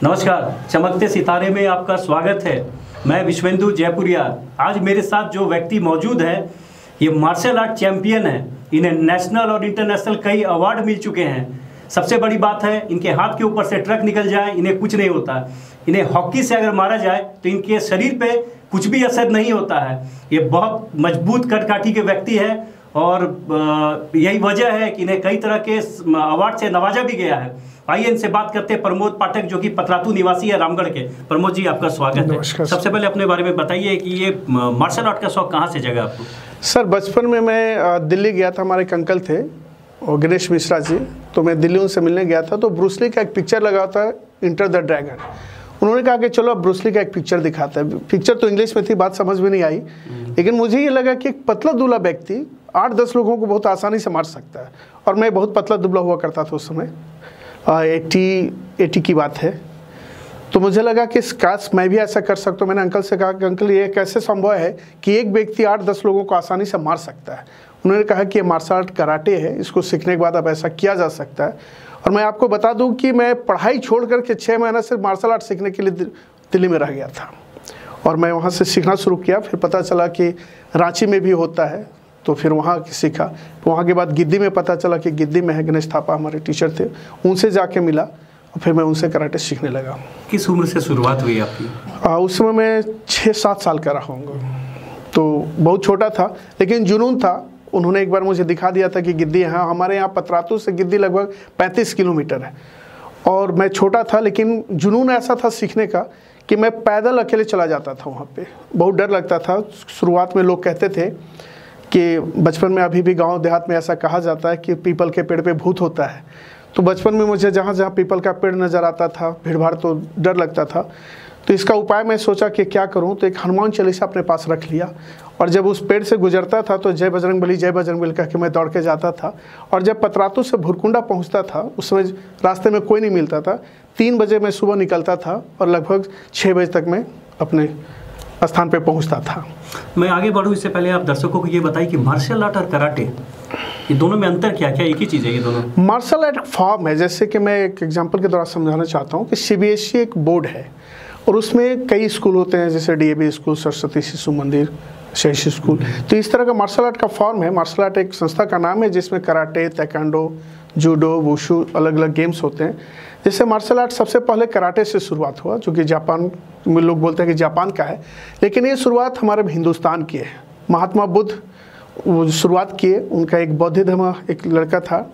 नमस्कार, चमकते सितारे में आपका स्वागत है। मैं विश्वेंदु जयपुरिया। आज मेरे साथ जो व्यक्ति मौजूद है ये मार्शल आर्ट चैंपियन है। इन्हें नेशनल और इंटरनेशनल कई अवार्ड मिल चुके हैं। सबसे बड़ी बात है, इनके हाथ के ऊपर से ट्रक निकल जाए इन्हें कुछ नहीं होता। इन्हें हॉकी से अगर मारा जाए तो इनके शरीर पे कुछ भी असर नहीं होता है। ये बहुत मजबूत कदकाठी के व्यक्ति है और यही वजह है कि इन्हें कई तरह के अवार्ड से नवाजा भी गया है। आइए इनसे बात करते हैं। प्रमोद पाठक जो कि पतरातू निवासी है रामगढ़ के। प्रमोद जी, आपका स्वागत है। सबसे पहले अपने बारे में बताइए कि ये मार्शल आर्ट का शौक कहाँ से जगा आपको? सर, बचपन में मैं दिल्ली गया था। हमारे एक अंकल थे और गणेश मिश्रा जी, तो मैं दिल्ली उनसे मिलने गया था। तो ब्रूस ली का एक पिक्चर लगा था, इंटर द ड्रैगन। उन्होंने कहा कि चलो अब ब्रूस ली का एक पिक्चर दिखाता है। पिक्चर तो इंग्लिश में थी, बात समझ में नहीं आई, लेकिन मुझे ये लगा कि एक पतला दुबला व्यक्ति 8-10 लोगों को बहुत आसानी से मार सकता है। और मैं बहुत पतला दुबला हुआ करता था उस समय, 80 की बात है। तो मुझे लगा कि काश मैं भी ऐसा कर सकता हूँ। मैंने अंकल से कहा कि अंकल ये कैसे संभव है कि एक व्यक्ति 8-10 लोगों को आसानी से मार सकता है। उन्होंने कहा कि ये मार्शल आर्ट कराटे है, इसको सीखने के बाद अब ऐसा किया जा सकता है। और मैं आपको बता दूं कि मैं पढ़ाई छोड़ करके 6 महीना से मार्शल आर्ट सीखने के लिए दिल्ली में रह गया था और मैं वहाँ से सीखना शुरू किया। फिर पता चला कि रांची में भी होता है, तो फिर वहाँ सीखा। वहाँ के बाद गिद्दी में पता चला कि गिद्दी में है, गणेश थापा हमारे टीचर थे, उनसे जाके मिला और फिर मैं उनसे कराटे सीखने लगा। किस उम्र से शुरुआत हुई आपकी? उस समय मैं 6-7 साल का रहा हूँगा, तो बहुत छोटा था लेकिन जुनून था। उन्होंने एक बार मुझे दिखा दिया था कि गिद्दी है। हमारे यहाँ पतरातू से गिद्दी लगभग 35 किलोमीटर है और मैं छोटा था, लेकिन जुनून ऐसा था सीखने का कि मैं पैदल अकेले चला जाता था वहाँ पे। बहुत डर लगता था शुरुआत में। लोग कहते थे कि बचपन में, अभी भी गांव देहात में ऐसा कहा जाता है कि पीपल के पेड़ पे भूत होता है। तो बचपन में मुझे जहाँ जहाँ पीपल का पेड़ नज़र आता था, भीड़ भाड़, तो डर लगता था। तो इसका उपाय मैं सोचा कि क्या करूं, तो एक हनुमान चालीसा अपने पास रख लिया और जब उस पेड़ से गुजरता था तो जय बजरंगबली कह के मैं दौड़ के जाता था। और जब पतरातू से भुरकुंडा पहुंचता था, उस समय रास्ते में कोई नहीं मिलता था। 3 बजे मैं सुबह निकलता था और लगभग 6 बजे तक मैं अपने स्थान पे पहुंचता था। मैं आगे बढ़ूं इससे पहले आप दर्शकों को ये बताइए कि मार्शल आर्ट और कराटे, ये दोनों में अंतर क्या क्या? एक ही चीज़ है ये दोनों? मार्शल आर्ट एक फॉर्म है। जैसे कि मैं एक एग्जाम्पल के द्वारा समझाना चाहता हूँ कि CBSE एक बोर्ड है और उसमें कई स्कूल होते हैं, जैसे DAV स्कूल, सरस्वती शिशु मंदिर, शहरी स्कूल। तो इस तरह का मार्शल आर्ट का फॉर्म है। मार्शल आर्ट एक संस्था का नाम है जिसमें कराटे, ताइक्वांडो, जूडो, वुशु, अलग अलग गेम्स होते हैं। जैसे मार्शल आर्ट सबसे पहले कराटे से शुरुआत हुआ, जो कि जापान में लोग बोलते हैं कि जापान का है, लेकिन ये शुरुआत हमारे हिंदुस्तान की है। महात्मा बुद्ध शुरुआत किए। उनका एक बौद्ध धर्म एक लड़का था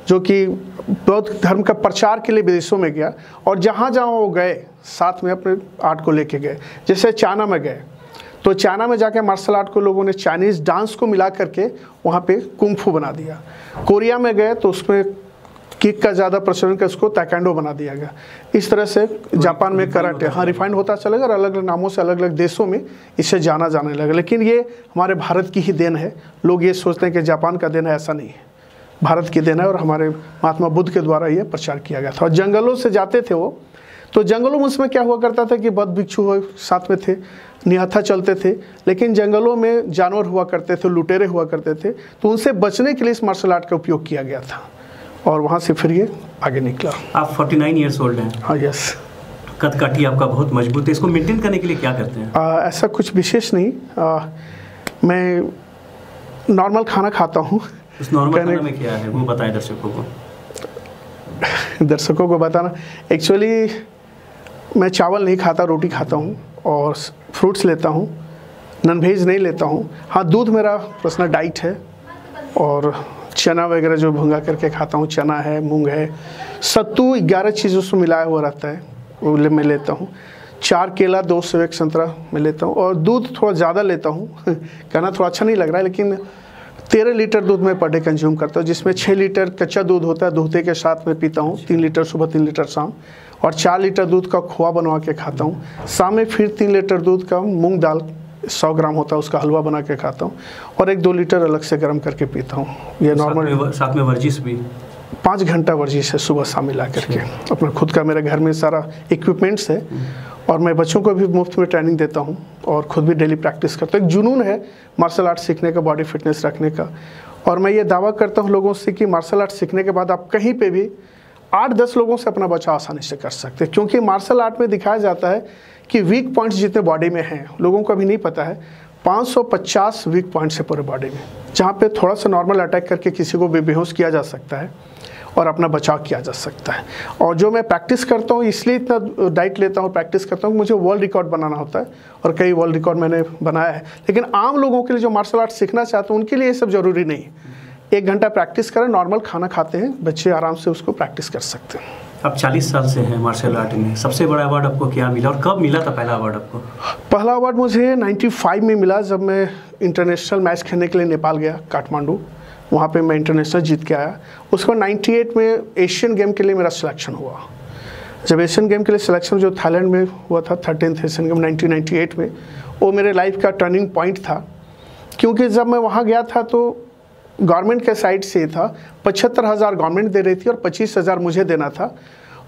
जो कि बौद्ध धर्म का प्रचार के लिए विदेशों में गया और जहाँ जहाँ वो गए साथ में अपने आर्ट को लेके गए। जैसे चाइना में गए तो चाइना में जाके मार्शल आर्ट को लोगों ने चाइनीज़ डांस को मिला करके वहाँ पे कुंग-फू बना दिया। कोरिया में गए तो उसमें किक का ज़्यादा प्रचलन कर उसको ताइक्वांडो बना दिया गया। इस तरह से जापान में कराटे रिफाइंड होता चलेगा और अलग अलग नामों से अलग अलग देशों में इसे जाना जाने लगा। लेकिन ये हमारे भारत की ही देन है। लोग ये सोचते हैं कि जापान का देन है, ऐसा नहीं है, भारत की देन है और हमारे महात्मा बुद्ध के द्वारा ये प्रचार किया गया था। और जंगलों से जाते थे वो, तो जंगलों में उसमें क्या हुआ करता था कि बौद्ध भिक्षु साथ में थे, निहत्था चलते थे, लेकिन जंगलों में जानवर हुआ करते थे, लुटेरे हुआ करते थे, तो उनसे बचने के लिए इस मार्शल आर्ट का उपयोग किया गया था और वहाँ से फिर ये आगे निकला। आप 49 ईयर्स ओल्ड हैं? हाँ, यस। कदकाठी आपका बहुत मजबूत है। इसको मेंटेन करने के लिए क्या करते हैं? ऐसा कुछ विशेष नहीं। मैं नॉर्मल खाना खाता हूँ। उस नॉर्मल खाना में क्या है वो बताएं दर्शकों को। दर्शकों को बताना, एक्चुअली मैं चावल नहीं खाता, रोटी खाता हूँ और फ्रूट्स लेता हूँ, नॉन वेज नहीं लेता हूँ। हाँ, दूध मेरा पर्सनल डाइट है और चना वगैरह जो भुंगा करके खाता हूँ, चना है, मूंग है, सत्तू, 11 चीज़ों से मिलाया हुआ रहता है, वो मैं लेता हूँ। 4 केला, 2 सेब, 1 संतरा मैं लेता हूँ और दूध थोड़ा ज़्यादा लेता हूँ। कहना थोड़ा अच्छा नहीं लग रहा है, लेकिन 13 लीटर दूध मैं पर डे कंज्यूम करता हूँ, जिसमें 6 लीटर कच्चा दूध होता है, दूधे के साथ में पीता हूँ, 3 लीटर सुबह, 3 लीटर शाम, और 4 लीटर दूध का खोआ बनवा के खाता हूँ। शाम में फिर 3 लीटर दूध का मूंग दाल 100 ग्राम होता है, उसका हलवा बना के खाता हूँ और 1-2 लीटर अलग से गर्म करके पीता हूँ। ये नॉर्मल। साथ में वर्जिश भी 5 घंटा वर्जिश है सुबह शाम मिला करके। अपना खुद का मेरे घर में सारा इक्विपमेंट्स है और मैं बच्चों को भी मुफ्त में ट्रेनिंग देता हूँ और खुद भी डेली प्रैक्टिस करता हूँ। एक जुनून है मार्शल आर्ट सीखने का, बॉडी फिटनेस रखने का। और मैं ये दावा करता हूँ लोगों से कि मार्शल आर्ट सीखने के बाद आप कहीं पे भी 8-10 लोगों से अपना बचाव आसानी से कर सकते हैं, क्योंकि मार्शल आर्ट में दिखाया जाता है कि वीक पॉइंट्स जितने बॉडी में हैं, लोगों को अभी नहीं पता है, 550 वीक पॉइंट्स है पूरे बॉडी में, जहाँ पे थोड़ा सा नॉर्मल अटैक करके किसी को भी बेहोश किया जा सकता है और अपना बचाव किया जा सकता है। और जो मैं प्रैक्टिस करता हूँ, इसलिए इतना डाइट लेता हूँ, प्रैक्टिस करता हूँ, मुझे वर्ल्ड रिकॉर्ड बनाना होता है और कई वर्ल्ड रिकॉर्ड मैंने बनाया है। लेकिन आम लोगों के लिए जो मार्शल आर्ट सीखना चाहते हैं उनके लिए ये सब ज़रूरी नहीं। 1 घंटा प्रैक्टिस करें, नॉर्मल खाना खाते हैं बच्चे, आराम से उसको प्रैक्टिस कर सकते हैं। आप 40 साल से हैं मार्शल आर्ट में, सबसे बड़ा अवार्ड आपको क्या मिला और कब मिला था पहला अवार्ड आपको? पहला अवार्ड मुझे 95 में मिला, जब मैं इंटरनेशनल मैच खेलने के लिए नेपाल गया, काठमांडू। वहाँ पे मैं इंटरनेशनल जीत के आया। उसको 98 में एशियन गेम के लिए मेरा सिलेक्शन हुआ। जब एशियन गेम के लिए सिलेक्शन जो थाईलैंड में हुआ था, 13th एशियन गेम 1998 में, वो मेरे लाइफ का टर्निंग पॉइंट था। क्योंकि जब मैं वहाँ गया था तो गवर्नमेंट के साइड से था, 75,000 गवर्नमेंट दे रही थी और 25,000 मुझे देना था।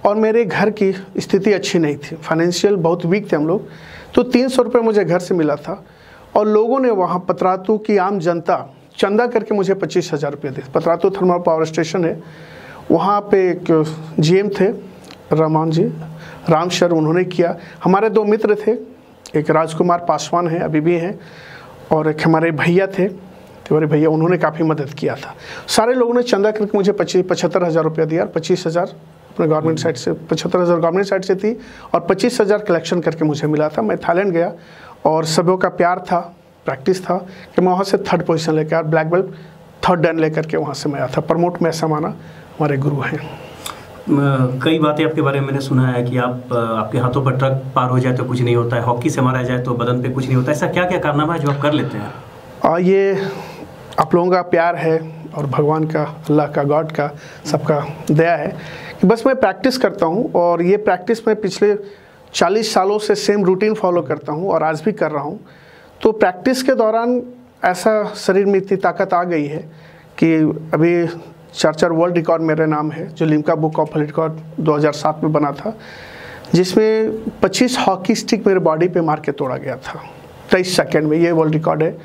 और मेरे घर की स्थिति अच्छी नहीं थी, फाइनेंशियल बहुत वीक थे हम लोग। तो 300 रुपये मुझे घर से मिला था और लोगों ने वहाँ पतरातू की आम जनता चंदा करके मुझे 25,000 रुपये दी। पतरातू थर्मल पावर स्टेशन है, वहाँ पे एक GM थे रमान जी, राम सर, उन्होंने किया। हमारे 2 मित्र थे, एक राजकुमार पासवान है, अभी भी हैं, और एक हमारे भैया थे, तिवारी भैया, उन्होंने काफ़ी मदद किया था। सारे लोगों ने चंदा करके मुझे 75,000 रुपया दिया। 25,000 अपने गवर्नमेंट साइड से, 75,000 गवर्नमेंट साइड से थी और 25,000 कलेक्शन करके मुझे मिला था। मैं थाईलैंड गया और सभी का प्यार था, प्रैक्टिस था कि मैं वहाँ से 3rd पोजीशन लेकर आया, ब्लैक बेल्ट 3rd डैन लेकर के वहाँ से मैं आया था। प्रमोट में ऐसा माना, हमारे गुरु हैं। कई बातें आपके बारे में मैंने सुना है कि आपके हाथों पर ट्रक पार हो जाए तो कुछ नहीं होता है, हॉकी से मारा जाए तो बदन पे कुछ नहीं होता, ऐसा क्या क्या कारनामा है जो आप कर लेते हैं? ये आप लोगों का प्यार है और भगवान का, अल्लाह का, गॉड का, सबका दया है कि बस मैं प्रैक्टिस करता हूँ। और ये प्रैक्टिस मैं पिछले 40 सालों से सेम रूटीन फॉलो करता हूँ और आज भी कर रहा हूँ। तो प्रैक्टिस के दौरान ऐसा शरीर में इतनी ताकत आ गई है कि अभी 4 वर्ल्ड रिकॉर्ड मेरे नाम है, जो Limca book of world record 2007 में बना था, जिसमें 25 हॉकी स्टिक मेरे बॉडी पे मार के तोड़ा गया था 23 सेकेंड में। ये वर्ल्ड रिकॉर्ड है।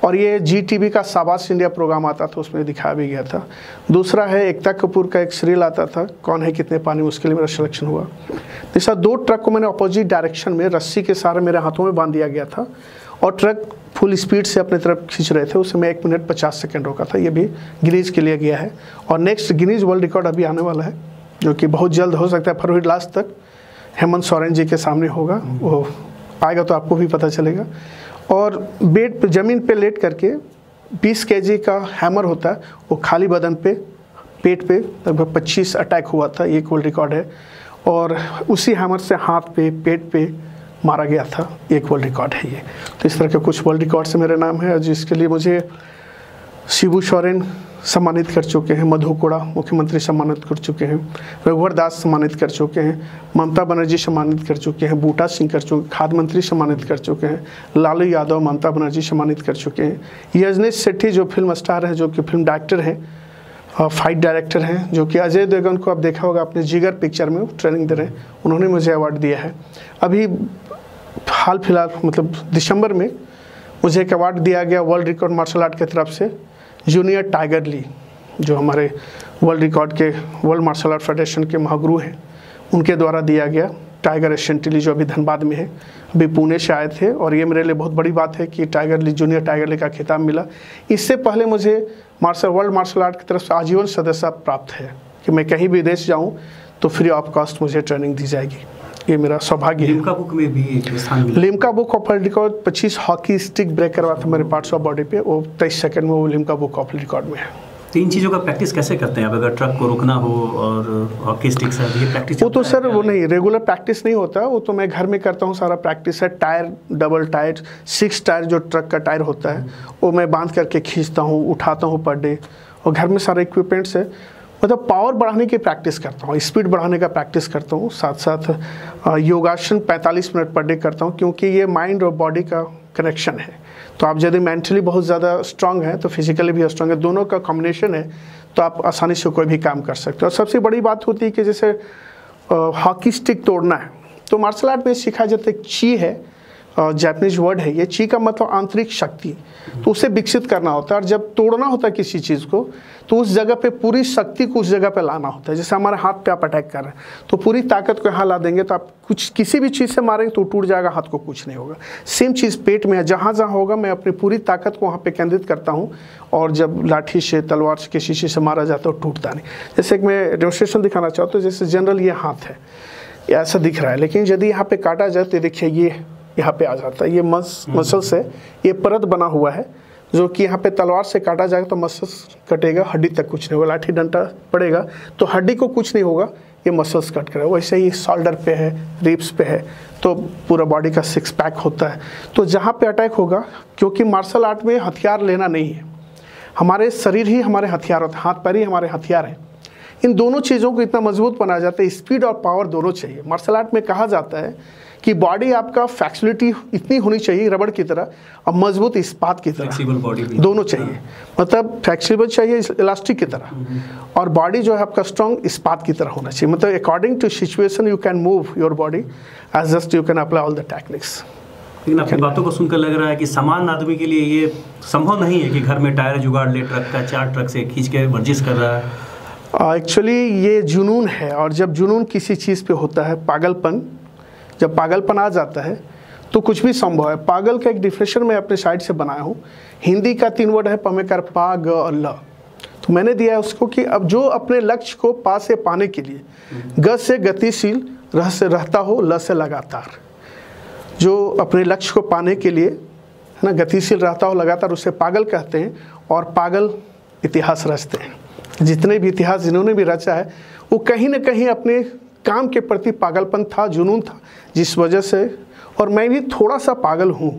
और ये GTV का शाबाश इंडिया प्रोग्राम आता था, उसमें दिखाया भी गया था। दूसरा है एकता कपूर का एक सीरियल आता था, कौन है कितने पानी, उसके लिए मेरा सिलेक्शन हुआ। तीसरा 2 ट्रक को मैंने अपोजिट डायरेक्शन में रस्सी के सहारे मेरे हाथों में बांध दिया गया था और ट्रक फुल स्पीड से अपनी तरफ खींच रहे थे, उससे मैं 1 मिनट 50 सेकेंड रोका था। ये भी गिनीज के लिए गया है। और नेक्स्ट गिनीज वर्ल्ड रिकॉर्ड अभी आने वाला है, जो कि बहुत जल्द हो सकता है, फरवरी लास्ट तक हेमंत सोरेन जी के सामने होगा। वो आएगा तो आपको भी पता चलेगा। और बेड पे, ज़मीन पे लेट करके 20 kg का हैमर होता है, वो खाली बदन पे, पेट पे लगभग 25 अटैक हुआ था, एक वर्ल्ड रिकॉर्ड है। और उसी हैमर से हाथ पे, पेट पे मारा गया था, एक वर्ल्ड रिकॉर्ड है ये। तो इस तरह के कुछ वर्ल्ड रिकॉर्ड से मेरे नाम है, जिसके लिए मुझे शिबू सोरेन सम्मानित कर चुके हैं, मधु कोड़ा मुख्यमंत्री सम्मानित कर चुके हैं, रघुवर दास सम्मानित कर चुके हैं, ममता बनर्जी सम्मानित कर चुके हैं, बूटा सिंह कर चुके, खाद्य मंत्री सम्मानित कर चुके हैं, लालू यादव, ममता बनर्जी सम्मानित कर चुके हैं। यजनीश सेठी जो फिल्म स्टार हैं, जो कि फिल्म डायरेक्टर हैं, फाइट डायरेक्टर हैं, जो कि अजय देवगन को आप देखा होगा अपने जिगर पिक्चर में ट्रेनिंग दे रहे हैं, उन्होंने मुझे अवार्ड दिया है। अभी हाल फिलहाल मतलब दिसंबर में मुझे एक अवार्ड दिया गया वर्ल्ड रिकॉर्ड मार्शल आर्ट की तरफ से, जूनियर टाइगर ली, जो हमारे वर्ल्ड रिकॉर्ड के, वर्ल्ड मार्शल आर्ट फेडरेशन के महागुरु हैं, उनके द्वारा दिया गया। टाइगर एशियन ली जो अभी धनबाद में है, अभी पुणे से आए थे। और ये मेरे लिए बहुत बड़ी बात है कि टाइगर ली, जूनियर टाइगर ली का खिताब मिला। इससे पहले मुझे वर्ल्ड मार्शल आर्ट की तरफ से आजीवन सदस्यता प्राप्त है कि मैं कहीं भी विदेश जाऊँ तो फ्री ऑफ कॉस्ट मुझे ट्रेनिंग दी जाएगी। ये मेरा सौभाग्य है। लिम्का बुक में भी स्थान मिला। Limca book of world record 25 hockey stick break करवा था मेरे पार्ट्स ऑफ बॉडी पे, वो 23 सेकंड में वो लिम्का बुक ऑफ रिकॉर्ड में है। 3 चीज़ों का प्रैक्टिस कैसे करते हैं आप? अगर ट्रक को रोकना हो और हॉकी स्टिक से, ये प्रैक्टिस वो तो सर वो नहीं, रेगुलर प्रैक्टिस नहीं होता, वो तो मैं घर में करता हूँ। सारा प्रैक्टिस है, टायर, डबल टायर, 6 टायर जो ट्रक का टायर होता है, वो मैं बांध करके खींचता हूँ, उठाता हूँ पर डे। और घर में सारे इक्विपमेंट्स है, मतलब पावर बढ़ाने की प्रैक्टिस करता हूँ, स्पीड बढ़ाने का प्रैक्टिस करता हूँ। साथ साथ योगासन 45 मिनट पर डे करता हूँ, क्योंकि ये माइंड और बॉडी का कनेक्शन है। तो आप यदि मेंटली बहुत ज़्यादा स्ट्रांग है तो फिजिकली भी स्ट्रांग है, दोनों का कॉम्बिनेशन है, तो आप आसानी से कोई भी काम कर सकते हो। और सबसे बड़ी बात होती है कि जैसे हॉकी स्टिक तोड़ना है, तो मार्शल आर्ट में सिखाया जाता है एक ची है, जापानीज वर्ड है ये। ची का मतलब आंतरिक शक्ति, तो उसे विकसित करना होता है। और जब तोड़ना होता है किसी चीज़ को तो उस जगह पे पूरी शक्ति को उस जगह पे लाना होता है। जैसे हमारे हाथ पे आप अटैक कर रहे हैं तो पूरी ताकत को यहाँ ला देंगे तो आप कुछ किसी भी चीज़ से मारेंगे तो टूट जाएगा, हाथ को कुछ नहीं होगा। सेम चीज़ पेट में है, जहाँ जहाँ होगा मैं अपनी पूरी ताकत को वहाँ पे केंद्रित करता हूँ और जब लाठी से, तलवार से, किसी चीज़ से मारा जाता है टूटता नहीं। जैसे कि मैं डेमोन्स्ट्रेशन दिखाना चाहता हूँ। जैसे जनरल ये हाथ है, ये ऐसा दिख रहा है, लेकिन यदि यहाँ पे काटा जाए तो देखिए ये यहाँ पे आ जाता है। ये मसल से ये परत बना हुआ है जो कि यहाँ पे तलवार से काटा जाएगा तो मसल्स कटेगा, हड्डी तक कुछ नहीं होगा। लाठी डंडा पड़ेगा तो हड्डी को कुछ नहीं होगा, ये मसल्स कट करेगा। वैसे ही शोल्डर पे है, रिब्स पे है, तो पूरा बॉडी का 6 पैक होता है। तो जहाँ पे अटैक होगा, क्योंकि मार्शल आर्ट में हथियार लेना नहीं है, हमारे शरीर ही हमारे हथियार होते हैं, हाथ पैर ही हमारे हथियार हैं। इन दोनों चीज़ों को इतना मजबूत बनाया जाता है, स्पीड और पावर दोनों चाहिए। मार्शल आर्ट में कहा जाता है कि बॉडी आपका फ्लेक्सिबिलिटी इतनी होनी चाहिए रबड़ की तरह और मजबूत इस्पात की तरह, बॉडी दोनों चाहिए। मतलब फ्लेक्सिबल चाहिए इलास्टिक की तरह, और बॉडी जो है आपका स्ट्रॉन्ग इस्पात की तरह होना चाहिए। मतलब according to situation you can move your body as just you can apply all the techniques. लेकिन आपकी बातों को सुनकर लग रहा है कि सामान्य आदमी के लिए ये संभव नहीं है कि घर में टायर जुगाड़ ले ट्रक का, 4 ट्रक से खींच के वर्जिश कर रहा है। एक्चुअली ये जुनून है, और जब जुनून किसी चीज़ पे होता है, पागलपन, जब पागलपन आ जाता है तो कुछ भी संभव है। पागल का एक डिफिनेशन मैं अपने साइड से बनाया हूँ। हिंदी का 3 वर्ड है, पमेकर, पा, ग और ल। तो मैंने दिया है उसको कि अब जो अपने लक्ष्य को पा से पाने के लिए ग से गतिशील, रह से रहता हो, ल से लगातार, जो अपने लक्ष्य को पाने के लिए है ना गतिशील रहता हो लगातार, उसे पागल कहते हैं। और पागल इतिहास रचते हैं। जितने भी इतिहास जिन्होंने भी रचा है वो कहीं ना कहीं अपने काम के प्रति पागलपन था, जुनून था, जिस वजह से, और मैं भी थोड़ा सा पागल हूँ,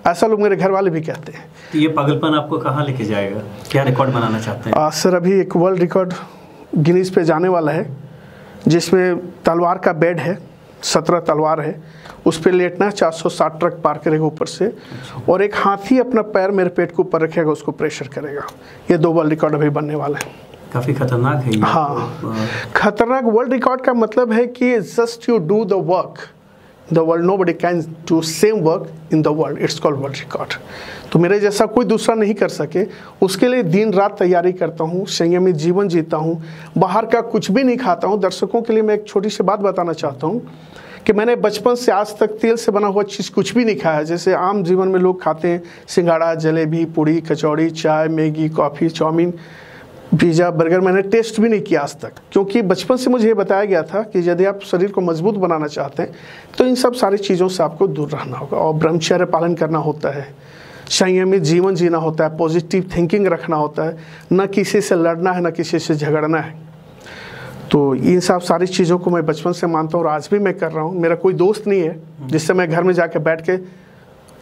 ऐसा लोग मेरे घर वाले भी कहते हैं। तो ये पागलपन आपको कहाँ लेके जाएगा, क्या रिकॉर्ड बनाना चाहते हैं? सर अभी एक वर्ल्ड रिकॉर्ड गिनीज पे जाने वाला है, जिसमें तलवार का बेड है, 17 तलवार है, उस पर लेटना है, 460 ट्रक पार करेगा ऊपर से, और एक हाथी अपना पैर मेरे पेट के ऊपर रखेगा, उसको प्रेशर करेगा। ये 2 वर्ल्ड रिकॉर्ड अभी बनने वाले हैं। काफ़ी खतरनाक है ये। हाँ, खतरनाक। वर्ल्ड रिकॉर्ड का मतलब है कि just you do the work the world, nobody can do same work in the world, it's called world record. तो मेरे जैसा कोई दूसरा नहीं कर सके, उसके लिए दिन रात तैयारी करता हूँ, संयमित जीवन जीता हूँ, बाहर का कुछ भी नहीं खाता हूँ। दर्शकों के लिए मैं एक छोटी सी बात बताना चाहता हूँ कि मैंने बचपन से आज तक तेल से बना हुआ चीज़ कुछ भी नहीं खाया। जैसे आम जीवन में लोग खाते हैं सिंगाड़ा, जलेबी, पूड़ी, कचौड़ी, चाय, Maggi, coffee, chow mein, pizza, burger, मैंने टेस्ट भी नहीं किया आज तक, क्योंकि बचपन से मुझे ये बताया गया था कि यदि आप शरीर को मजबूत बनाना चाहते हैं तो इन सब सारी चीज़ों से आपको दूर रहना होगा, और ब्रह्मचर्य पालन करना होता है, संयमित जीवन जीना होता है, पॉजिटिव थिंकिंग रखना होता है, न किसी से लड़ना है, न किसी से झगड़ना है। तो इन सब सारी चीज़ों को मैं बचपन से मानता हूँ और आज भी मैं कर रहा हूँ। मेरा कोई दोस्त नहीं है जिससे मैं घर में जाके बैठ के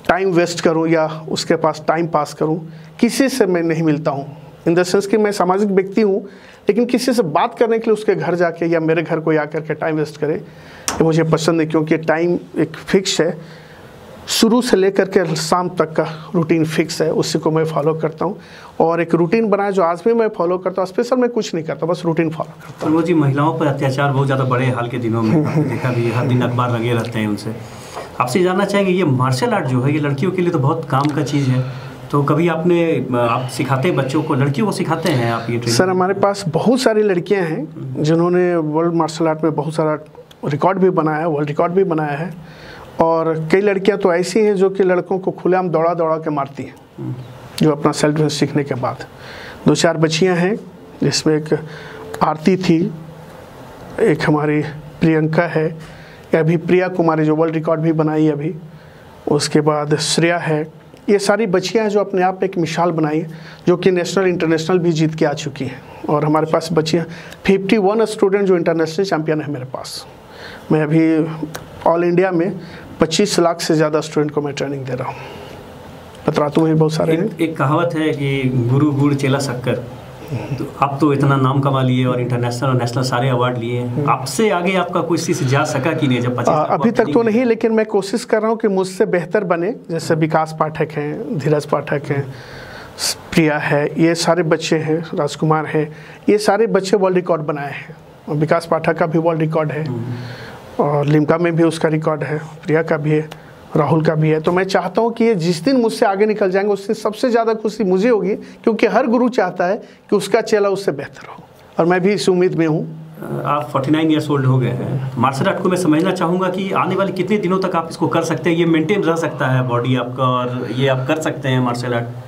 टाइम वेस्ट करूँ या उसके पास टाइम पास करूँ। किसी से मैं नहीं मिलता हूँ, इन द सेंस कि मैं सामाजिक व्यक्ति हूँ, लेकिन किसी से बात करने के लिए उसके घर जाके या मेरे घर कोई आकर के टाइम वेस्ट करे, ये मुझे पसंद नहीं। क्योंकि टाइम एक फिक्स है, शुरू से लेकर के शाम तक का रूटीन फिक्स है, उसी को मैं फॉलो करता हूँ। और एक रूटीन बनाया जो आज भी मैं फॉलो करता हूँ। स्पेशल मैं कुछ नहीं करता, बस रूटीन फॉलो करता हूँ। तो जी, महिलाओं पर अत्याचार बहुत ज़्यादा बड़े हाल के दिनों में देखा भी, हर दिन अखबार लगे रहते हैं उनसे। आपसे जानना चाहेंगे, ये मार्शल आर्ट जो है ये लड़कियों के लिए तो बहुत काम का चीज़ है, तो कभी आप सिखाते हैं बच्चों को, लड़कियों को सिखाते हैं आप ये? सर हमारे पास बहुत सारी लड़कियां हैं जिन्होंने वर्ल्ड मार्शल आर्ट में बहुत सारा रिकॉर्ड भी बनाया है, वर्ल्ड रिकॉर्ड भी बनाया है। और कई लड़कियां तो ऐसी हैं जो कि लड़कों को खुलेआम दौड़ा दौड़ा के मारती हैं, जो अपना सेल्फ डिफेंस सीखने के बाद। 2-4 बच्चियां हैं, जिसमें एक आरती थी, एक हमारी प्रियंका है, अभी प्रिया कुमारी जो वर्ल्ड रिकॉर्ड भी बनाई अभी, उसके बाद श्रेया है। ये सारी बच्चियां हैं जो अपने आप एक मिसाल बनाई है, जो कि नेशनल इंटरनेशनल भी जीत के आ चुकी हैं। और हमारे पास बच्चियां 51 स्टूडेंट जो इंटरनेशनल चैम्पियन है मेरे पास। मैं अभी ऑल इंडिया में 25 लाख से ज़्यादा स्टूडेंट को मैं ट्रेनिंग दे रहा हूँ। बतरातू में बहुत सारे हैं। एक कहावत है कि गुरु गुड़ चेला शक्कर। तो आप तो इतना नाम कमा लिए और इंटरनेशनल और नेशनल सारे अवार्ड लिए, आपसे आगे आपका कोई चीज़ जा सका कि नहीं? जब 25 अभी तक तो नहीं, लेकिन मैं कोशिश कर रहा हूँ कि मुझसे बेहतर बने। जैसे विकास पाठक हैं, धीरज पाठक हैं, प्रिया है, ये सारे बच्चे हैं, राजकुमार है, ये सारे बच्चे वर्ल्ड रिकॉर्ड बनाए हैं। और विकास पाठक का भी वर्ल्ड रिकॉर्ड है, और लिम्का में भी उसका रिकॉर्ड है, प्रिया का भी है, राहुल का भी है। तो मैं चाहता हूँ कि ये जिस दिन मुझसे आगे निकल जाएंगे उस दिन सबसे ज़्यादा खुशी मुझे होगी, क्योंकि हर गुरु चाहता है कि उसका चेला उससे बेहतर हो, और मैं भी इस उम्मीद में हूँ। आप 49 ईयर्स ओल्ड हो गए हैं। मार्शल आर्ट को मैं समझना चाहूँगा कि आने वाले कितने दिनों तक आप इसको कर सकते हैं, ये मेंटेन रह सकता है बॉडी आपका, और ये आप कर सकते हैं मार्शल आर्ट?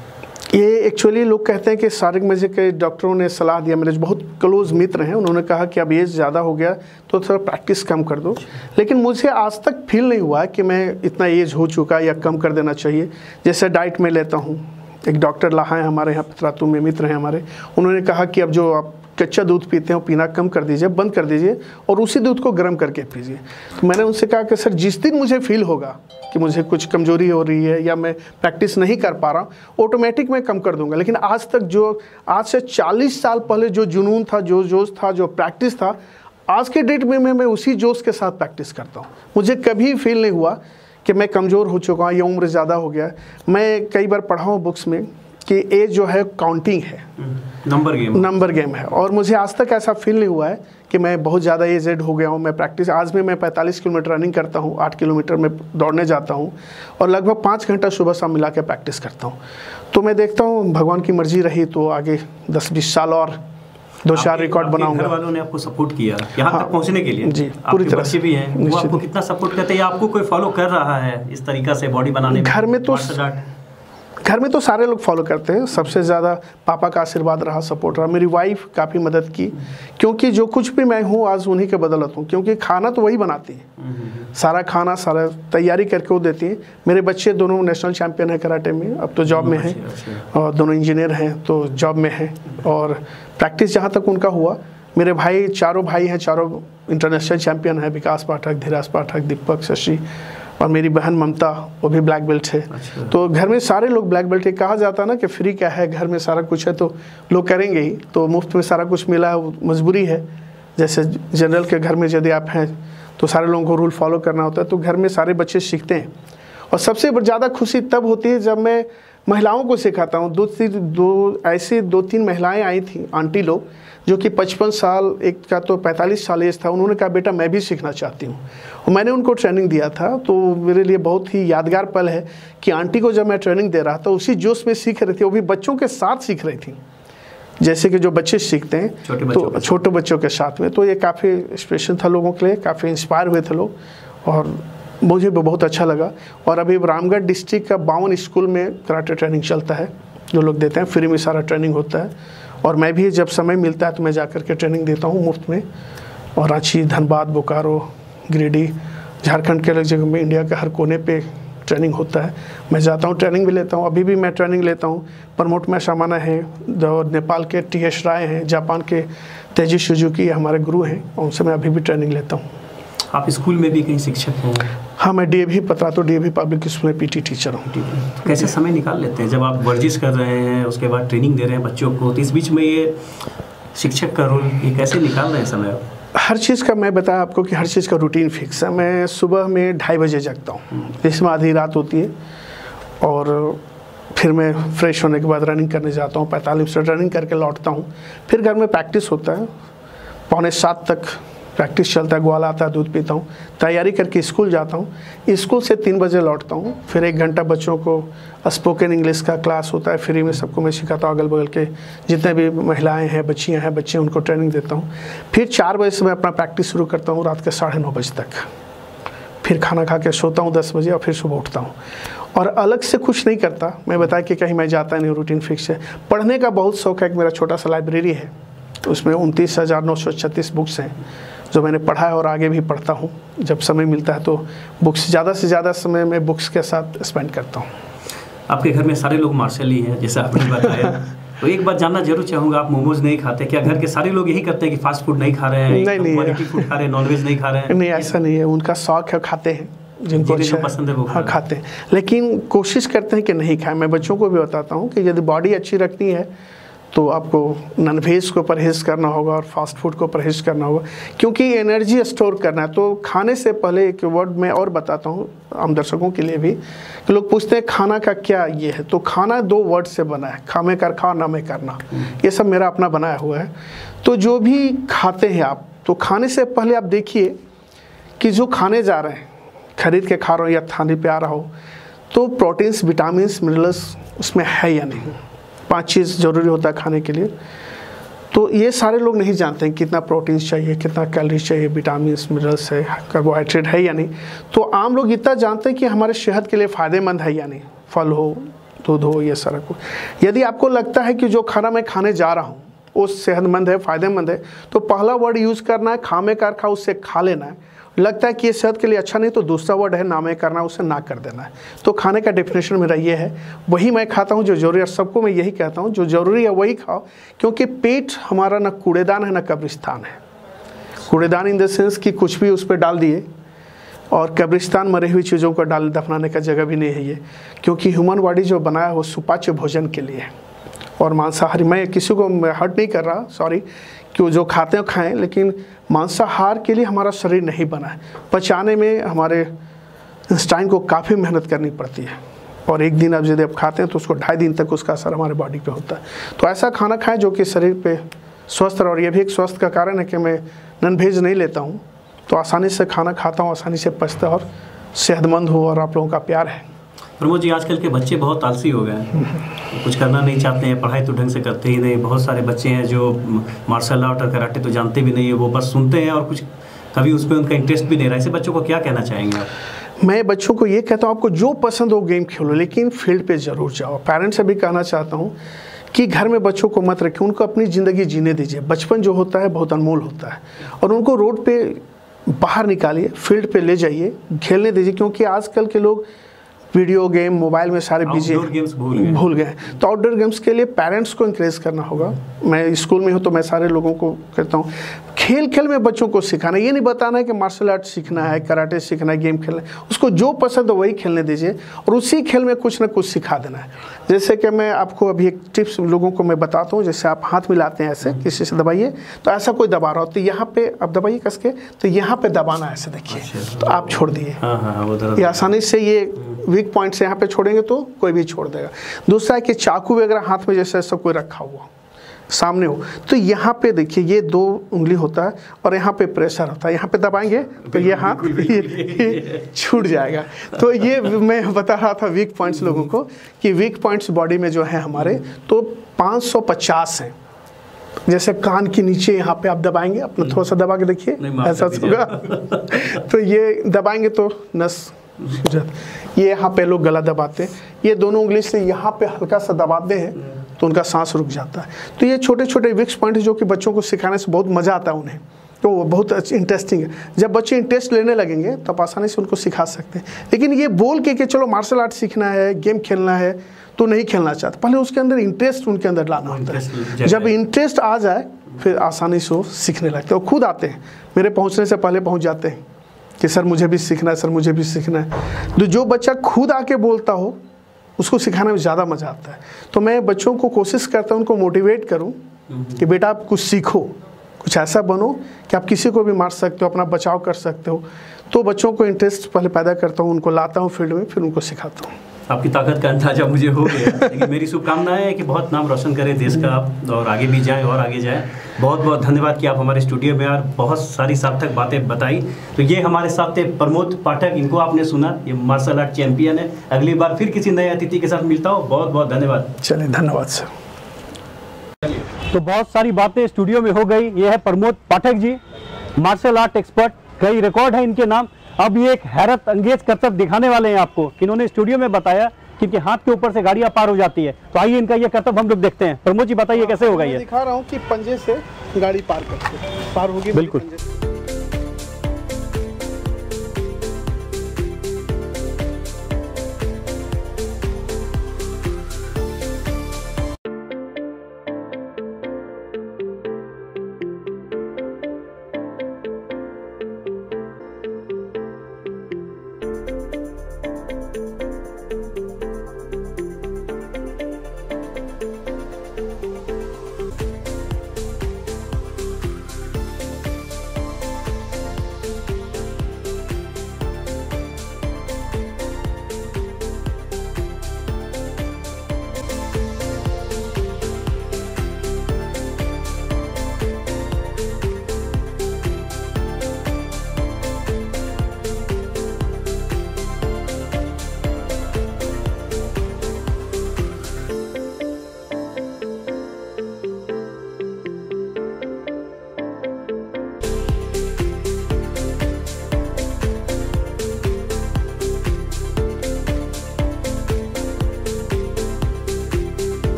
ये एक्चुअली लोग कहते हैं कि शारीरिक मजे के डॉक्टरों ने सलाह दिया, मेरे बहुत क्लोज मित्र हैं, उन्होंने कहा कि अब एज ज़्यादा हो गया तो थोड़ा प्रैक्टिस कम कर दो। लेकिन मुझे आज तक फील नहीं हुआ कि मैं इतना एज हो चुका या कम कर देना चाहिए। जैसे डाइट में लेता हूँ, एक डॉक्टर लाहा है हमारे यहाँ पतरातू में, मित्र हैं हमारे, उन्होंने कहा कि अब जो आप कच्चा दूध पीते हैं वो पीना कम कर दीजिए, बंद कर दीजिए, और उसी दूध को गर्म करके पीजिए। तो मैंने उनसे कहा कि सर जिस दिन मुझे फील होगा कि मुझे कुछ कमजोरी हो रही है या मैं प्रैक्टिस नहीं कर पा रहा हूँ, ऑटोमेटिक मैं कम कर दूंगा। लेकिन आज तक जो आज से 40 साल पहले जो जुनून था, जो जोश था, जो प्रैक्टिस था, आज के डेट में मैं उसी जोश के साथ प्रैक्टिस करता हूँ। मुझे कभी फील नहीं हुआ कि मैं कमज़ोर हो चुका हूँ या उम्र ज़्यादा हो गया। मैं कई बार पढ़ा हूँ बुक्स में कि एज जो है काउंटिंग है, नंबर गेम है, और मुझे आज तक ऐसा फील नहीं हुआ है कि मैं बहुत ज़्यादा एजेड हो गया हूँ। मैं प्रैक्टिस आज में मैं 45 किलोमीटर रनिंग करता हूँ, 8 किलोमीटर में दौड़ने जाता हूँ, और लगभग 5 घंटा सुबह शाम मिला के प्रैक्टिस करता हूँ। तो मैं देखता हूँ भगवान की मर्जी रही तो आगे 10-20 साल और 2-4 रिकॉर्ड बनाऊंगा। घर वालों ने आपको सपोर्ट किया यहाँ तक पहुँचने के लिए? जी, पूरी तरह से भी हैं, वो आपको कितना सपोर्ट करते हैं? आपको कोई फॉलो कर रहा है इस तरीका से बॉडी बनाने में? घर में तो सारे लोग फॉलो करते हैं। सबसे ज़्यादा पापा का आशीर्वाद रहा, सपोर्ट रहा। मेरी वाइफ काफ़ी मदद की, क्योंकि जो कुछ भी मैं हूँ आज उन्हीं के बदौलत हूँ, क्योंकि खाना तो वही बनाती है, सारा खाना सारा तैयारी करके वो देती है। मेरे बच्चे दोनों नेशनल चैंपियन हैं कराटे में, अब तो जॉब में हैं, और दोनों इंजीनियर हैं तो जॉब में हैं, और प्रैक्टिस जहाँ तक उनका हुआ। मेरे भाई, चारों भाई हैं, चारों इंटरनेशनल चैंपियन हैं, विकास पाठक, धीराज पाठक, दीपक, शशि, और मेरी बहन ममता, वो भी ब्लैक बेल्ट है। अच्छा। तो घर में सारे लोग ब्लैक बेल्ट है। कहा जाता है ना कि फ्री क्या है, घर में सारा कुछ है तो लोग करेंगे ही। तो मुफ्त में सारा कुछ मिला है, वो मजबूरी है। जैसे जनरल के घर में यदि आप हैं तो सारे लोगों को रूल फॉलो करना होता है, तो घर में सारे बच्चे सीखते हैं। और सबसे ज़्यादा खुशी तब होती है जब मैं महिलाओं को सिखाता हूँ। ऐसी 2-3 महिलाएँ आई थी, आंटी लोग, जो कि 55 साल, एक का तो 45 साल एज था। उन्होंने कहा बेटा मैं भी सीखना चाहती हूँ, और मैंने उनको ट्रेनिंग दिया था। तो मेरे लिए बहुत ही यादगार पल है कि आंटी को जब मैं ट्रेनिंग दे रहा था उसी जोश में सीख रही थी, वो भी बच्चों के साथ सीख रही थी, जैसे कि जो बच्चे सीखते हैं तो छोटे बच्चों के साथ में। तो ये काफ़ी स्पेशल था लोगों के लिए, काफ़ी इंस्पायर हुए थे लोग, और मुझे भी बहुत अच्छा लगा। और अभी रामगढ़ डिस्ट्रिक्ट का 52 स्कूल में कराटे ट्रेनिंग चलता है, जो लोग देते हैं, फ्री में सारा ट्रेनिंग होता है। और मैं भी जब समय मिलता है तो मैं जाकर के ट्रेनिंग देता हूँ मुफ्त में। और रांची, धनबाद, बोकारो, गिरिडीह, झारखंड के अलग जगह में, इंडिया के हर कोने पे ट्रेनिंग होता है। मैं जाता हूँ, ट्रेनिंग भी लेता हूँ। अभी भी मैं ट्रेनिंग लेता हूँ। प्रमोट में शामाना है, जो नेपाल के TH राय हैं, जापान के तेजी सुजुकी हमारे गुरु हैं, उनसे मैं अभी भी ट्रेनिंग लेता हूँ। आप स्कूल में भी कहीं शिक्षक हैं? हाँ, मैं DAV Patratu DAV public school में PT टीचर हूँ। तो कैसे समय निकाल लेते हैं जब आप वर्जिश कर रहे हैं, उसके बाद ट्रेनिंग दे रहे हैं बच्चों को, तो इस बीच में ये शिक्षक का रोल ये कैसे निकाल रहे हैं समय? हर चीज़ का मैं बताया आपको कि हर चीज़ का रूटीन फिक्स है। मैं सुबह में 2:30 बजे जगता हूँ, जिसमें आधी रात होती है, और फिर मैं फ्रेश होने के बाद रनिंग करने जाता हूँ। 45 मिनट रनिंग करके लौटता हूँ। फिर घर में प्रैक्टिस होता है, 6:45 तक प्रैक्टिस चलता है, ग्वाला आता है, दूध पीता हूँ, तैयारी करके स्कूल जाता हूँ। स्कूल से 3 बजे लौटता हूँ। फिर 1 घंटा बच्चों को स्पोकन इंग्लिश का क्लास होता है, फ्री में सबको मैं सिखाता हूँ। अगल बगल के जितने भी महिलाएं हैं, बच्चियाँ हैं, बच्चे, उनको ट्रेनिंग देता हूँ। फिर 4 बजे से मैं अपना प्रैक्टिस शुरू करता हूँ, रात के 9:30 बजे तक। फिर खाना खा के सोता हूँ 10 बजे, और फिर सुबह उठता हूँ। और अलग से कुछ नहीं करता। मैं बताया कि कहीं मैं जाता नहीं, रूटीन फिक्स है। पढ़ने का बहुत शौक है। एक मेरा छोटा सा लाइब्रेरी है, उसमें 29,936 बुक्स हैं जो मैंने पढ़ा है, और आगे भी पढ़ता हूँ। जब समय मिलता है तो बुक्स, ज़्यादा से ज़्यादा समय मैं बुक्स के साथ स्पेंड करता हूँ। आपके घर में सारे लोग मार्शल ही हैं, जैसा आपने बताया। तो एक बात जानना जरूर चाहूँगा, आप मोमोज नहीं खाते क्या? घर के सारे लोग यही करते हैं कि फास्ट फूड नहीं खा रहे हैं, क्वालिटी फूड खा रहे हैं, नॉनवेज नहीं खा रहे हैं? नहीं, ऐसा नहीं है। उनका शौक है, खाते हैं, जिनको अच्छा पसंद है वो खाते हैं, लेकिन कोशिश करते हैं कि नहीं खाएं। मैं बच्चों को भी बताता हूँ कि यदि बॉडी अच्छी रखनी है तो आपको नॉनवेज को परहेज़ करना होगा और फास्ट फूड को परहेज़ करना होगा, क्योंकि एनर्जी स्टोर करना है। तो खाने से पहले एक वर्ड मैं और बताता हूँ आम दर्शकों के लिए भी, कि लोग पूछते हैं खाना का क्या ये है। तो खाना 2 वर्ड से बना है, खा में कर, खा ना में करना। ये सब मेरा अपना बनाया हुआ है। तो जो भी खाते हैं आप, तो खाने से पहले आप देखिए कि जो खाने जा रहे हैं खरीद के खा रहा हूँ या थाली पे आ रहा हो, तो प्रोटीन्स, विटामिन्स, मिनरल्स उसमें है या नहीं। 5 चीज़ ज़रूरी होता है खाने के लिए। तो ये सारे लोग नहीं जानते हैं कितना प्रोटीन्स चाहिए, कितना कैलोरीज चाहिए, विटामिन्स, मिनरल्स है, कार्बोहाइड्रेट है या नहीं। तो आम लोग इतना जानते हैं कि हमारे सेहत के लिए फ़ायदेमंद है या नहीं, फल हो, दूध हो, ये सारा कुछ। यदि आपको लगता है कि जो खाना मैं खाने जा रहा हूँ वो सेहतमंद है, फ़ायदेमंद है, तो पहला वर्ड यूज़ करना है खामे कार खा, उससे खा लेना है। लगता है कि ये सेहत के लिए अच्छा नहीं, तो दूसरा वर्ड है नामे करना, उसे ना कर देना है। तो खाने का डेफिनेशन मेरा ये है, वही मैं खाता हूँ जो ज़रूरी है। सबको मैं यही कहता हूँ, जो ज़रूरी है वही खाओ, क्योंकि पेट हमारा ना कूड़ेदान है ना कब्रिस्तान है। कूड़ेदान इन द सेंस कि कुछ भी उस पर डाल दिए, और कब्रिस्तान मरी हुई चीज़ों को डाल दफनाने का जगह भी नहीं है ये, क्योंकि ह्यूमन बॉडी जो बनाया है वो सुपाच्य भोजन के लिए है। और मांसाहारी, मैं किसी को हर्ट नहीं कर रहा, सॉरी, कि जो खाते हैं खाएं, लेकिन मांसाहार के लिए हमारा शरीर नहीं बना है। पचाने में हमारे इंस्टाइन को काफ़ी मेहनत करनी पड़ती है, और एक दिन अब यदि आप खाते हैं तो उसको 2.5 दिन तक उसका असर हमारे बॉडी पे होता है। तो ऐसा खाना खाएं जो कि शरीर पे स्वस्थ रहे। और ये भी एक स्वस्थ का कारण है कि मैं नॉन वेज नहीं लेता हूँ, तो आसानी से खाना खाता हूँ, आसानी से पचता है और सेहतमंद हो, और आप लोगों का प्यार है। प्रमोद जी, आजकल के बच्चे बहुत आलसी हो गए हैं, कुछ करना नहीं चाहते हैं, पढ़ाई तो ढंग से करते ही नहीं। बहुत सारे बच्चे हैं जो मार्शल आर्ट और कराटे तो जानते भी नहीं है, वो बस सुनते हैं और कुछ कभी उस पर उनका इंटरेस्ट भी नहीं रहा। ऐसे बच्चों को क्या कहना चाहेंगे आप? मैं बच्चों को ये कहता हूँ, आपको जो पसंद हो गेम खेलो, लेकिन फील्ड पे ज़रूर जाओ। पेरेंट्स से भी कहना चाहता हूँ कि घर में बच्चों को मत रखिए, उनको अपनी ज़िंदगी जीने दीजिए। बचपन जो होता है बहुत अनमोल होता है, और उनको रोड पे बाहर निकालिए, फील्ड पे ले जाइए, खेलने दीजिए। क्योंकि आजकल के लोग वीडियो गेम, मोबाइल में सारे बिजी भूल गए। तो आउटडोर गेम्स के लिए पेरेंट्स को इंकरेज करना होगा। मैं स्कूल में हूँ तो मैं सारे लोगों को कहता हूँ, खेल खेल में बच्चों को सिखाना, ये नहीं बताना है कि मार्शल आर्ट सीखना है, कराटे सीखना है, गेम खेलना है। उसको जो पसंद हो वही खेलने दीजिए, और उसी खेल में कुछ ना कुछ सिखा देना है। जैसे कि मैं आपको अभी एक टिप्स लोगों को मैं बताता हूँ। जैसे आप हाथ मिलाते हैं ऐसे, किसी से दबाइए, तो ऐसा कोई दबा रहा हो तो यहाँ पे आप दबाइए कस के, तो यहाँ पे दबाना है ऐसे, देखिए, तो आप छोड़ दिए। ये आसानी से, ये वीक पॉइंट से यहाँ पे छोड़ेंगे तो कोई भी छोड़ देगा। दूसरा है कि चाकू वगैरह हाथ में जैसे ऐसा कोई रखा हुआ सामने हो, तो यहाँ पे देखिए ये 2 उंगली होता है, और यहाँ पे प्रेशर होता है। यहाँ पे दबाएंगे तो ये हाथ छूट जाएगा। तो ये मैं बता रहा था वीक पॉइंट्स लोगों को, कि वीक पॉइंट्स बॉडी में जो है हमारे, तो 550 हैं। जैसे कान के नीचे यहाँ पे आप दबाएंगे, अपना थोड़ा सा दबा के देखिए, ऐसा होगा। तो ये दबाएंगे तो नस, ये यहाँ पे लोग गला दबाते हैं, ये दोनों उंगली से यहाँ पे हल्का सा दबाते हैं तो उनका सांस रुक जाता है। तो ये छोटे छोटे विक्स पॉइंट जो कि बच्चों को सिखाने से बहुत मज़ा आता है उन्हें, तो वो बहुत इंटरेस्टिंग है। जब बच्चे इंटरेस्ट लेने लगेंगे तो आप आसानी से उनको सिखा सकते हैं। लेकिन ये बोल के कि चलो मार्शल आर्ट सीखना है, गेम खेलना है, तो नहीं खेलना चाहते। पहले उसके अंदर इंटरेस्ट उनके अंदर लाना होता है। जब इंटरेस्ट आ जाए फिर आसानी से वो सीखने लगते हैं, वो खुद आते हैं, मेरे पहुँचने से पहले पहुँच जाते हैं कि सर मुझे भी सीखना है, सर मुझे भी सीखना है। तो जो बच्चा खुद आके बोलता हो उसको सिखाने में ज़्यादा मज़ा आता है। तो मैं बच्चों को कोशिश करता हूँ, उनको मोटिवेट करूँ कि बेटा आप कुछ सीखो, कुछ ऐसा बनो कि आप किसी को भी मार सकते हो, अपना बचाव कर सकते हो। तो बच्चों को इंटरेस्ट पहले पैदा करता हूँ, उनको लाता हूँ फील्ड में, फिर उनको सिखाता हूँ। आपकी ताकत का अंदाजा मुझे हो गया, लेकिन मेरी शुभकामनाएं है कि बहुत नाम रोशन करें देश का आप, और आगे भी जाएं और आगे जाएं। बहुत बहुत धन्यवाद कि आप हमारे स्टूडियो में और बहुत सारी सार्थक बातें बताई। तो ये हमारे साथ थे प्रमोद पाठक, इनको आपने सुना, ये मार्शल आर्ट चैंपियन है। अगली बार फिर किसी नए अतिथि के साथ मिलता हूँ। बहुत बहुत धन्यवाद। चलिए, धन्यवाद सर। तो बहुत सारी बातें स्टूडियो में हो गई। ये है Pramod Pathak ji, martial art expert, कई रिकॉर्ड है इनके नाम। अब ये एक हैरत अंगेज करतब दिखाने वाले हैं आपको, कि इन्होंने स्टूडियो में बताया कि हाथ के ऊपर से गाड़ियां पार हो जाती है। तो आइए इनका ये करतब हम लोग देखते हैं। प्रमोद जी बताइए कैसे होगा ये? दिखा रहा हूँ कि पंजे से गाड़ी पार होगी। बिल्कुल।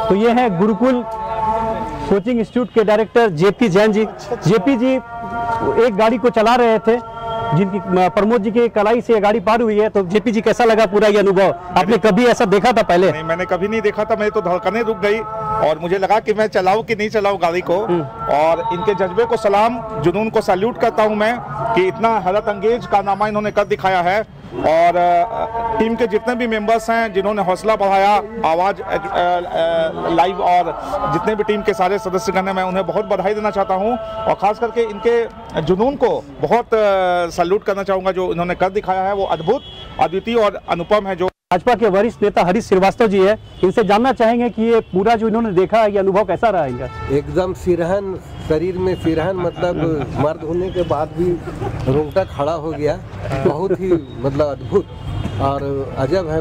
तो ये है गुरुकुल कोचिंग इंस्टीट्यूट के director JP Jain ji. JP जी एक गाड़ी को चला रहे थे, जिनकी प्रमोद जी की कलाई से ये गाड़ी पार हुई है। तो जेपी जी कैसा लगा पूरा ये अनुभव? आपने कभी ऐसा देखा था पहले? नहीं, मैंने कभी नहीं देखा था। मेरी तो धड़कनें रुक गई और मुझे लगा कि मैं चलाऊं कि नहीं चलाऊं गाड़ी को। और इनके जज्बे को सलाम, जुनून को सैल्यूट करता हूं मैं कि इतना हैरत अंगेज कारनामा इन्होंने कर दिखाया है। और टीम के जितने भी मेंबर्स हैं जिन्होंने हौसला बढ़ाया, आवाज़ लाइव, और जितने भी टीम के सारे सदस्यगण हैं, मैं उन्हें बहुत बधाई देना चाहता हूं। और ख़ास करके इनके जुनून को बहुत सैल्यूट करना चाहूँगा। जो इन्होंने कर दिखाया है वो अद्भुत, अद्वितीय और अनुपम है। जो भाजपा के वरिष्ठ नेता हरीश श्रीवास्तव जी है, इनसे जानना चाहेंगे कि ये पूरा जो इन्होंने देखा है, ये अनुभव कैसा रहा इनका? एकदम सिरहन, शरीर में सिरहन, मतलब मर्द होने के बाद भी रोंगटा खड़ा हो गया। बहुत ही मतलब अद्भुत और अजब है।